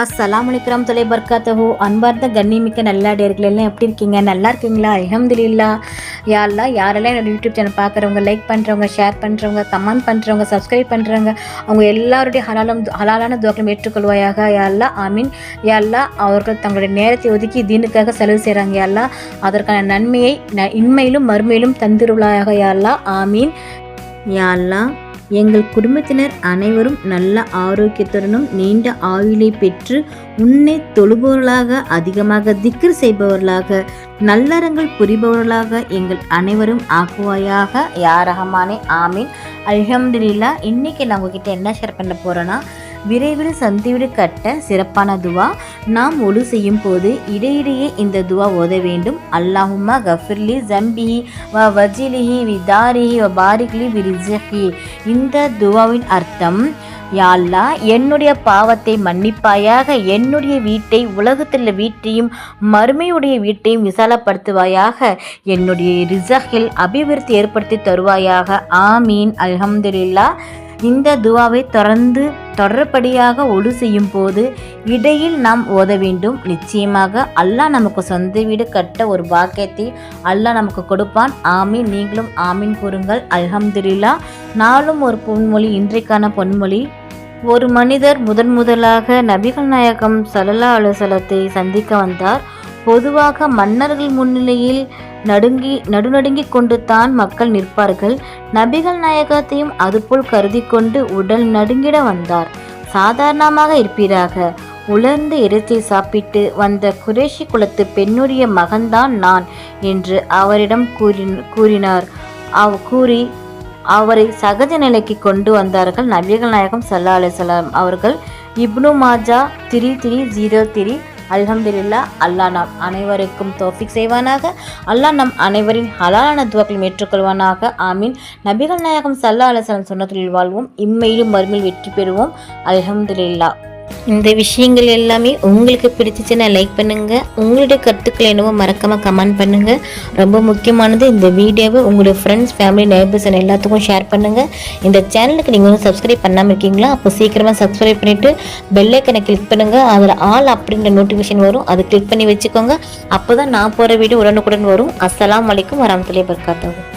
அஸ்ஸலாமு அலைக்கும் தொலை பர்காத்தஹு. அன்பார்ந்த கண்ணிமிக்க நல்லடியார்கள் எல்லாம் எப்படி இருக்கீங்க? நல்லா இருக்கீங்களா? அல்ஹம்துலில்லாஹ். யா அல்லாஹ், யாரெல்லாம் என்னோட யூடியூப் சேனல் பார்க்குறவங்க, லைக் பண்ணுறவங்க, ஷேர் பண்ணுறவங்க, கமெண்ட் பண்ணுறவங்க, சப்ஸ்கிரைப் பண்ணுறவங்க, அவங்க எல்லாருடைய ஹலாலான துவாக்களும் ஏற்றுக்கொள்வாயாக. யா அல்லாஹ், ஆமீன். யா அல்லாஹ், அவர்கள் தங்களுடைய நேரத்தை ஒதுக்கி தீனுக்காக செலவு செய்கிறாங்க. யா அல்லாஹ், அதற்கான நன்மையை இன்மையிலும் மறுமையிலும் தந்திருளாயாக. யா அல்லாஹ், ஆமீன். யா அல்லாஹ், எங்கள் குடும்பத்தினர் அனைவரும் நல்ல ஆரோக்கியத்துடனும் நீண்ட ஆயுளை பெற்று உன்னை தொழுபவர்களாக, அதிகமாக திக்ர் செய்பவர்களாக, நல்லறங்கள் புரிபவர்களாக எங்கள் அனைவரும் ஆக்குவாயாக. யா ரஹ்மானே, ஆமீன். அல்ஹம்துலில்லாஹ். இன்னைக்கு நான் உங்ககிட்ட என்ன ஷேர் பண்ண போறேன்னா, விரைவில் சந்திவிடு கட்ட சிறப்பான துவா. நாம் ஒழு செய்யும் போது இடையிடையே இந்த துவா ஓத வேண்டும். அல்லாஹும்மா கஃபிர்லி ஜம்பிஹி வ வஜிலிஹி விதாரிஹி வ பாரிக்லி விரிஜஹி. இந்த துவாவின் அர்த்தம், யா அல்லாஹ், என்னுடைய பாவத்தை மன்னிப்பாயாக, என்னுடைய வீட்டை, உலகத்தில் வீட்டையும் மறுமையுடைய வீட்டையும் விசாலப்படுத்துவாயாக, என்னுடைய ரிசகில் அபிவிருத்தி ஏற்படுத்தி தருவாயாக. ஆமீன். அல்ஹம்துலில்லாஹ். இந்த துவாவை தொடர்படியாக ஒழு செய்யும் போது இடையில் நாம் ஓத வேண்டும். நிச்சயமாக அல்லாஹ் நமக்கு சொந்த வீடு கட்ட ஒரு பாக்கியத்தை அல்லாஹ் நமக்கு கொடுப்பான். ஆமீன். நீங்களும் ஆமீன் கூறுங்கள். அல்ஹம்துலில்லாஹ். நாளும் ஒரு பொன்மொழி. இன்றைக்கான பொன்மொழி: ஒரு மனிதர் முதலாக நபிகள் நாயகம் ஸல்லல்லாஹு அலைஹி வஸல்லத்தை சந்திக்க வந்தார். பொதுவாக மன்னர்கள் முன்னிலையில் நடுநடுங்கிக் கொண்டு தான் மக்கள் நிற்பார்கள். நபிகள் நாயகத்தையும் அதுபோல் கருதி கொண்டு உடல் நடுங்கிட வந்தார். சாதாரணமாக இருப்பீராக, உலர்ந்த இறைச்சி சாப்பிட்டு வந்த குறைஷி குலத்து பெண்ணுடைய மகன்தான் நான் என்று அவரிடம் கூறினார். கூறி அவரை சகஜ நிலைக்கு கொண்டு வந்தார்கள் நபிகள் நாயகம் ஸல்லல்லாஹு அலைஹி வஸல்லம் அவர்கள். இப்னு மாஜா 3303. அல்ஹம்துலில்லாஹ். அல்லாஹ் நாம் அனைவருக்கும் தௌஃபீக் செய்வானாக. அல்லாஹ் நம் அனைவரின் ஹலாலான துவாக்களை ஏற்றுக்கொள்வானாக. ஆமீன். நபிகள் நாயகம் ஸல்லல்லாஹு அலைஹி வஸல்லம் சொன்ன தொழில் வாழ்வோம், இம்மையிலும் மறுமையில் வெற்றி பெறுவோம். அல்ஹம்துலில்லாஹ். இந்த விஷயங்கள் எல்லாமே உங்களுக்கு பிடிச்சிச்சுன்னா லைக் பண்ணுங்கள். உங்களுடைய கருத்துக்கள் என்னவோ மறக்காமல் கமெண்ட் பண்ணுங்கள். ரொம்ப முக்கியமானது, இந்த வீடியோவை உங்களுடைய ஃப்ரெண்ட்ஸ், ஃபேமிலி, நெய்பர்ஸ் எல்லாத்துக்கும் ஷேர் பண்ணுங்கள். இந்த சேனலுக்கு நீங்கள் வந்து சப்ஸ்கிரைப் பண்ணாமல் இருக்கீங்களா? அப்போ சீக்கிரமாக சப்ஸ்கிரைப் பண்ணிவிட்டு பெல் ஐக்கனை கிளிக் பண்ணுங்கள். அதில் ஆல் அப்படின்ற நோட்டிஃபிகேஷன் வரும், அதை கிளிக் பண்ணி வச்சுக்கோங்க. அப்போ தான் நான் போகிற வீடியோ உடனுக்குடன் வரும். அஸ்ஸலாமு அலைக்கும் வரஹ்மத்துல்லாஹி வபரகாத்துஹு.